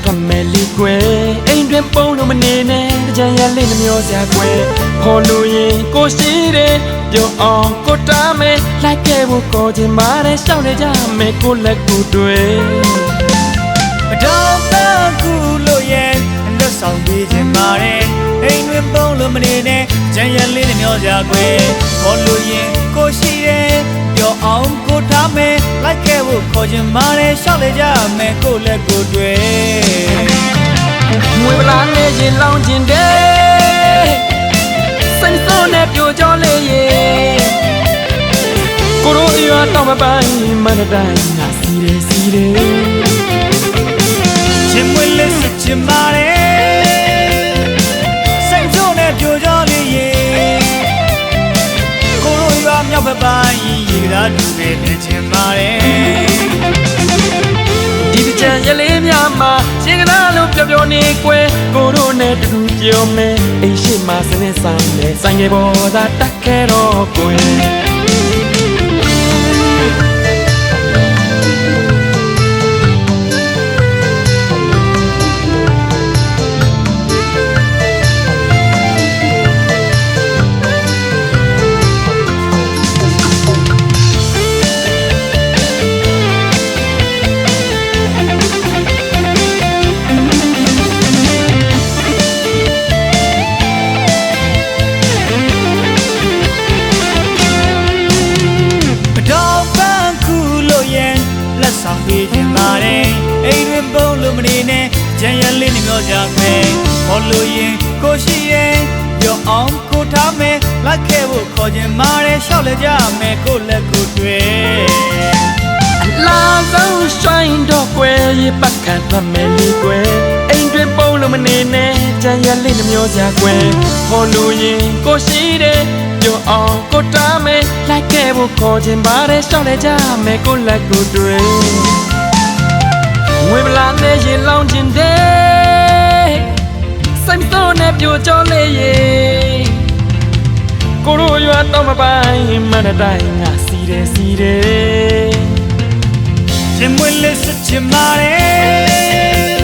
ထွက်မယ်လီကွယ်အိမ်တွင်ပုံလို့မနေနဲ့ကြံရလေးနှမျောစရာကွယ်ခေါ်လို့ရင်ကိုရှိတယ်ပြောအောင်ကိုတားမယ်လိုက်ခဲ့ဖို့ခေါ်ချင်ပါတယ်ရှောက်နေကြမယ်ကိုလက်ကိုတွေ့မတော်ပါကူလို့ရဲ့လက်ဆောင်ပေးချင်ပါတယ်အိမ်တွင်ပုံလို့မနေနဲ့ကြံရလေးနှမျောစရာကွယ်ခေါ်လို့ရင်ကိုရှိတယ်ပြောအောင်ကိုထားမယ်လိုက်ခဲ့ဖို့ခေါ်ချင်ပါတယ်ရှောက်လေကြမယ်ကိုလက်ကိုတွေ့ငွေပလားနဲ့ရင်လောင်းကျင်တယ်စိတ်ဆိုးနဲ့ပြိုကြောလေးရေကိုရိုရွာတော့မပိုင်းမနတိုင်းငါစီတယ်စီတယ်ချင်မွေးလေးစစ်ချင်ပါတယ်စိတ်ဆိုးနဲ့ပြိုကြောလေးရေကိုရိုရွာမြောက်ပိုင်းရေကားတူပဲနေချင်ပါတယ်ဒီကြံရလေးများမှာရှင်ကနာလို့ပြောပြောနေကွယ်ကိုတို့နဲ့တူတူပြောမယ်အိမ်ရှိမှစနေဆိုင်လေဆိုင်ငယ်ပေါ်သာတက်ခဲ့တော့ကွယ်ဆောင်ပေးချင်ပါတယ်အိမ်တွင်ပုံလို့မနေနဲ့ကြံရလေးနှမျောကြမယ်ခေါ်လို့ရင်ကိုရှိရင်ပြောအောင်ကိုထားမယ်လိုက်ခဲ့ဖို့ခေါ်ချင်ပါတယ်ရှောက်လေကြမယ်ကိုလက်ကိုတွေ့အလားဆုံးဆိုင်တော့ကွယ်ရေပတ်ခံထွက်မယ်လေကွယ်အိမ်တွင်ပုံလို့မနေနဲ့ကြံရလေးနှမျောကြကွယ်ခေါ်လို့ရင်ကိုရှိတယ်ပြောအောင်ကိုတားမယ်လိုက်ခဲ့ဖို့ခေါ်ချင်ပါတယ်ရှောက်လေကြမယ်ကိုလက်ကိုတွေ့ငွေပလားနဲ့ရေလောင်းကျင်တယ်စိတ်ဆိုးနဲ့ပြိုကြောလေးရေကိုရိုရွာတော့မပိုင်းမနတိုင်းငါစီတယ်စီတယ်ချင်မွေးလေးစစ်ချင်ပါတယ်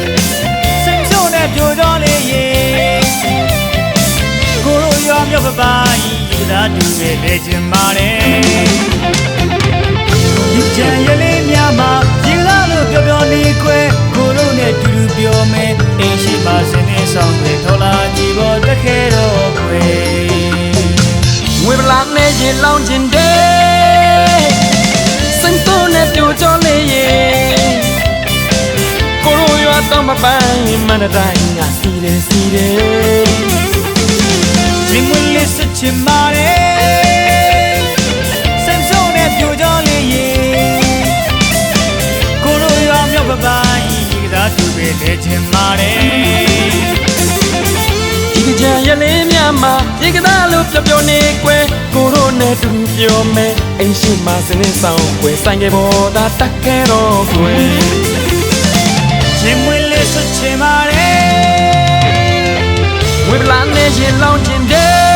စိတ်ဆိုးနဲ့ပြိုကြောလေးရေကိုရိုရွာမြောက်ပိုင်းရေသာတူပဲနေချင်ပါတယ်ဒီကြံရလေးများမှာရေလာလို့ပြောပြောနေခွဲကိုတို့နဲ့တူတူပြောမယ်အိမ်ရှိမှစနေဆောင်တွေထော်လာကြည့်ဖို့တက်ခဲ့တော့ခွေငွေပလားနဲ့ရေလောင်းကျင်တယ်စိတ်ဆိုးနဲ့ပြိုကြောလေးရေကိုရိုရွာတော့မပိုင်းမနတိုင်းငါစီတယ်စီတယ်ချင်မွေးလေးစစ်ချင်ပါတယ်စိတ်ဆိုးနဲ့ပြိုကြောလေးရေကိုရိုရွာမြောက်ပိုင်းရေသာတူပဲနေချင်ပါတယ်ဒီကြံရလေးများမှာရေကသားလို့ပြောပြောနေကွယ်ကိုရိုနဲ့တူပြောမယ်အိမ်ရှိမှစနေဆောင်ကွယ်ဆိုင်ငယ်ပေါ်သာတက်ခဲ့တော့ကွယ်ချင်မွေးလေးစစ်ချင်ပါတယ်ဝေပလာနဲ့ရေလောင်းကျင်တယ်